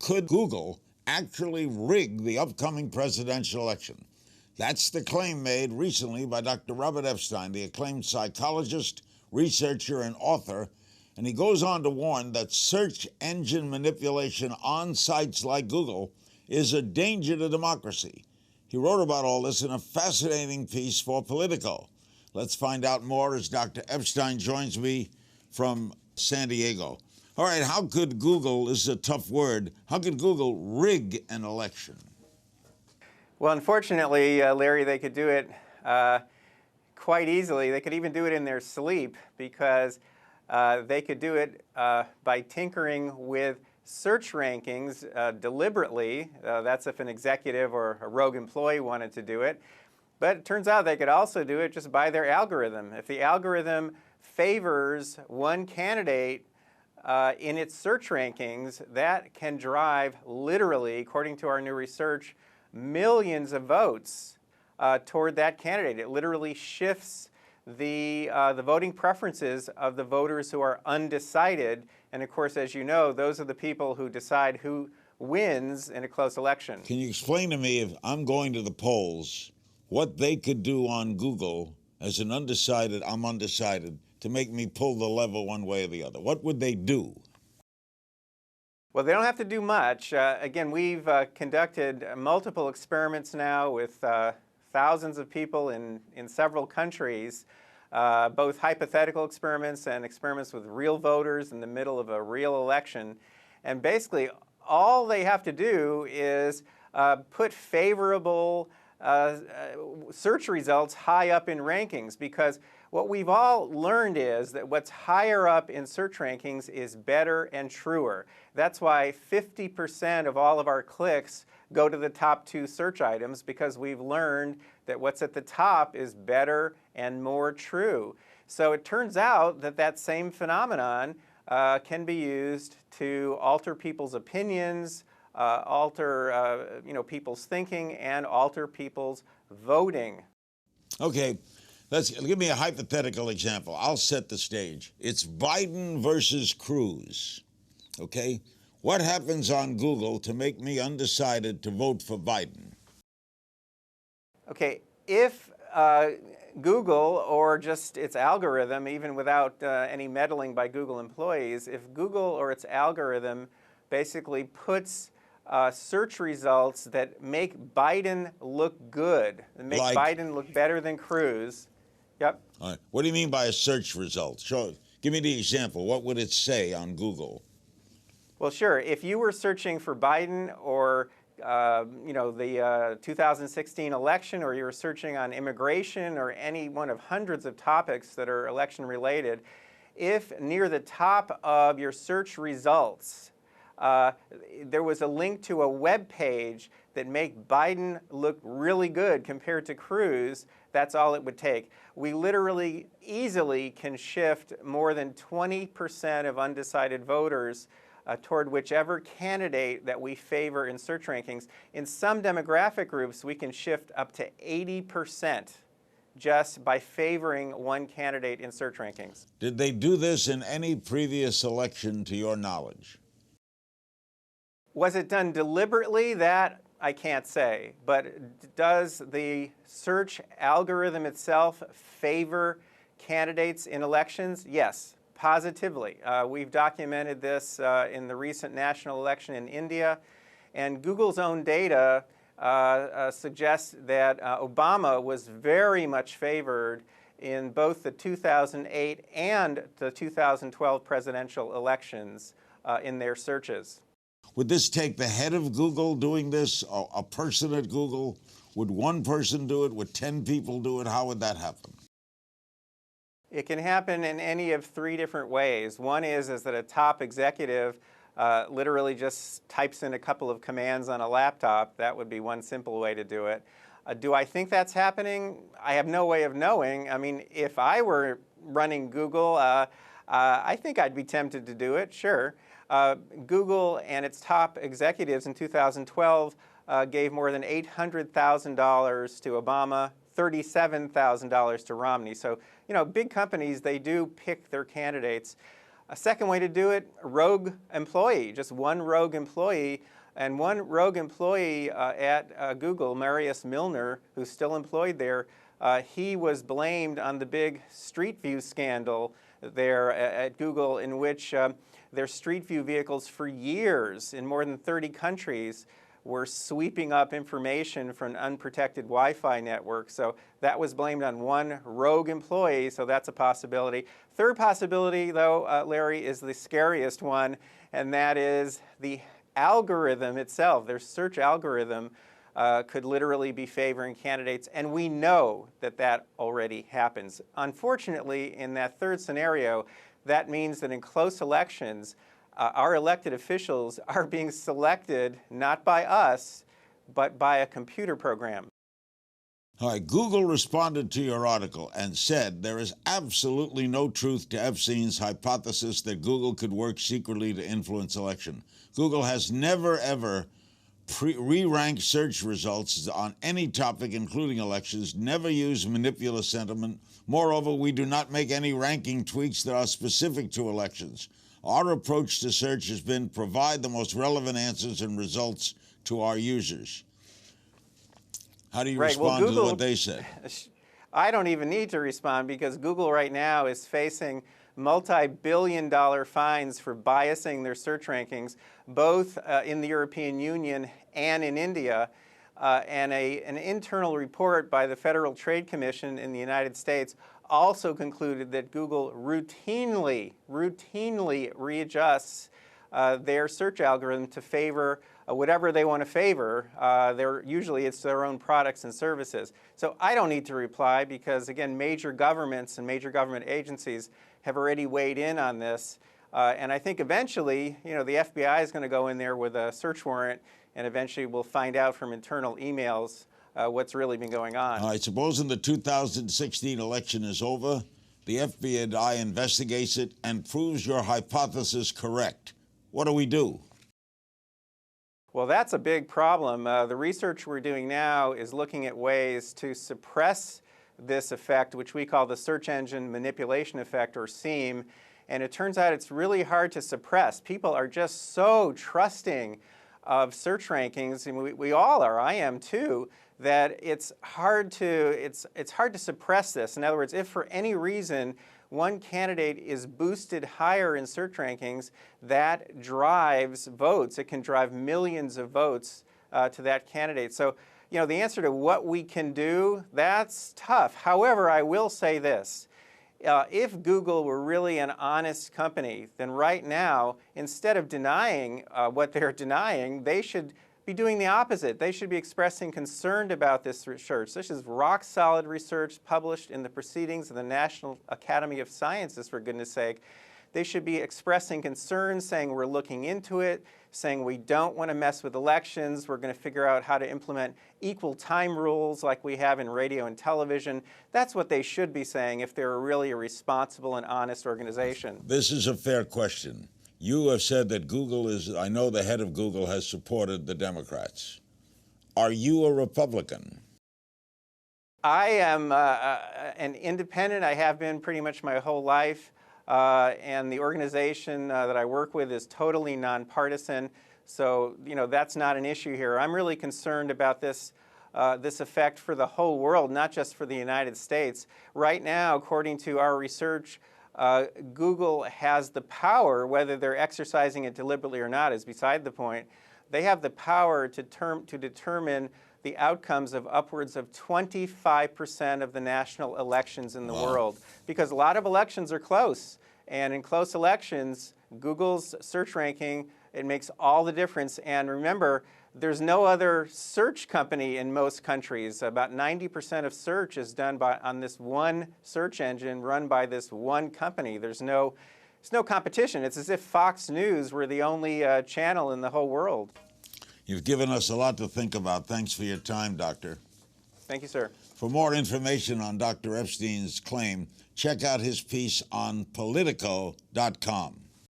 Could Google actually rig the upcoming presidential election? That's the claim made recently by Dr. Robert Epstein, the acclaimed psychologist, researcher, and author. And he goes on to warn that search engine manipulation on sites like Google is a danger to democracy. He wrote about all this in a fascinating piece for Politico. Let's find out more as Dr. Epstein joins me from San Diego. All right, how could Google, this is a tough word, how could Google rig an election? Well, unfortunately, Larry, they could do it quite easily. They could even do it in their sleep because they could do it by tinkering with search rankings deliberately. That's if an executive or a rogue employee wanted to do it. But it turns out they could also do it just by their algorithm. If the algorithm favors one candidate in its search rankings, that can drive literally, according to our new research, millions of votes toward that candidate. It literally shifts the voting preferences of the voters who are undecided. And of course, as you know, those are the people who decide who wins in a close election. Can you explain to me, if I'm going to the polls, what they could do on Google as an undecided, I'm undecided, to make me pull the lever one way or the other? What would they do? Well, they don't have to do much. Again, we've conducted multiple experiments now with thousands of people in several countries, both hypothetical experiments and experiments with real voters in the middle of a real election. And basically, all they have to do is put favorable search results high up in rankings, because what we've all learned is that what's higher up in search rankings is better and truer. That's why 50% of all of our clicks go to the top 2 search items, because we've learned that what's at the top is better and more true. So it turns out that that same phenomenon can be used to alter people's opinions, alter people's thinking, and alter people's voting. Okay, give me a hypothetical example. I'll set the stage. It's Biden versus Cruz, okay? What happens on Google to make me undecided to vote for Biden? Okay, if Google, or just its algorithm, even without any meddling by Google employees, if Google or its algorithm basically puts search results that make Biden look good, and make Biden look better than Cruz. Yep. All right. What do you mean by a search result? Give me the example. What would it say on Google? Well, sure. If you were searching for Biden or the 2016 election, or you were searching on immigration or any one of hundreds of topics that are election related, if near the top of your search results there was a link to a web page that make Biden look really good compared to Cruz, that's all it would take. We literally easily can shift more than 20% of undecided voters toward whichever candidate that we favor in search rankings. In some demographic groups, we can shift up to 80% just by favoring one candidate in search rankings. Did they do this in any previous election, to your knowledge? Was it done deliberately? That I can't say. But does the search algorithm itself favor candidates in elections? Yes, positively. We've documented this in the recent national election in India. And Google's own data suggests that Obama was very much favored in both the 2008 and the 2012 presidential elections in their searches. Would this take the head of Google doing this, or a person at Google? Would one person do it? Would 10 people do it? How would that happen? It can happen in any of 3 different ways. One is that a top executive literally just types in a couple of commands on a laptop. That would be one simple way to do it. Do I think that's happening? I have no way of knowing. I mean, if I were running Google, I think I'd be tempted to do it, sure. Google and its top executives in 2012 gave more than $800,000 to Obama, $37,000 to Romney. So, big companies, they do pick their candidates. A second way to do it, rogue employee, just one rogue employee. And one rogue employee at Google, Marius Milner, who's still employed there, he was blamed on the big Street View scandal there at Google, in which their Street View vehicles for years in more than 30 countries were sweeping up information from an unprotected Wi-Fi network. So that was blamed on one rogue employee, so that's a possibility. Third possibility, though, Larry, is the scariest one, and that is the algorithm itself. Their search algorithm could literally be favoring candidates, and we know that that already happens. Unfortunately, in that third scenario, that means that in close elections, our elected officials are being selected not by us, but by a computer program. Hi, Google responded to your article and said there is absolutely no truth to Epstein's hypothesis that Google could work secretly to influence election. Google has never, ever re-ranked search results on any topic, including elections, never used manipulative sentiment. Moreover, we do not make any ranking tweaks that are specific to elections. Our approach to search has been provide the most relevant answers and results to our users. How do you respond to what they said? I don't even need to respond, because Google right now is facing multi-billion-dollar fines for biasing their search rankings, both in the European Union and in India. And an internal report by the Federal Trade Commission in the United States also concluded that Google routinely readjusts their search algorithm to favor whatever they want to favor. Usually it's their own products and services. So I don't need to reply, because, again, major governments and major government agencies have already weighed in on this. And I think eventually, the FBI is going to go in there with a search warrant, and eventually we'll find out from internal emails what's really been going on. All right, supposing the 2016 election is over, the FBI investigates it and proves your hypothesis correct. What do we do? Well, that's a big problem. The research we're doing now is looking at ways to suppress this effect, which we call the search engine manipulation effect, or SEAM. And it turns out it's really hard to suppress. People are just so trusting of search rankings, and we all are, I am too, that it's hard to suppress this. In other words, if for any reason one candidate is boosted higher in search rankings, that drives votes. It can drive millions of votes to that candidate. So, the answer to what we can do, that's tough. However, I will say this. If Google were really an honest company, then right now, instead of denying what they're denying, they should be doing the opposite. They should be expressing concern about this research. This is rock-solid research published in the Proceedings of the National Academy of Sciences, for goodness sake. They should be expressing concern, saying we're looking into it, saying we don't want to mess with elections, we're going to figure out how to implement equal time rules like we have in radio and television. That's what they should be saying if they're really a responsible and honest organization. This is a fair question. You have said that I know the head of Google has supported the Democrats. Are you a Republican? I am an independent. I have been pretty much my whole life. And the organization that I work with is totally nonpartisan. So, that's not an issue here. I'm really concerned about this effect for the whole world, not just for the United States. Right now, according to our research, Google has the power, whether they're exercising it deliberately or not is beside the point. They have the power to determine the outcomes of upwards of 25% of the national elections in the world, because a lot of elections are close. And in close elections, Google's search ranking, it makes all the difference. And remember, there's no other search company in most countries. About 90% of search is done on this one search engine run by this one company. There's no competition. It's as if Fox News were the only channel in the whole world. You've given us a lot to think about. Thanks for your time, Doctor. Thank you, sir. For more information on Dr. Epstein's claim, check out his piece on Politico.com.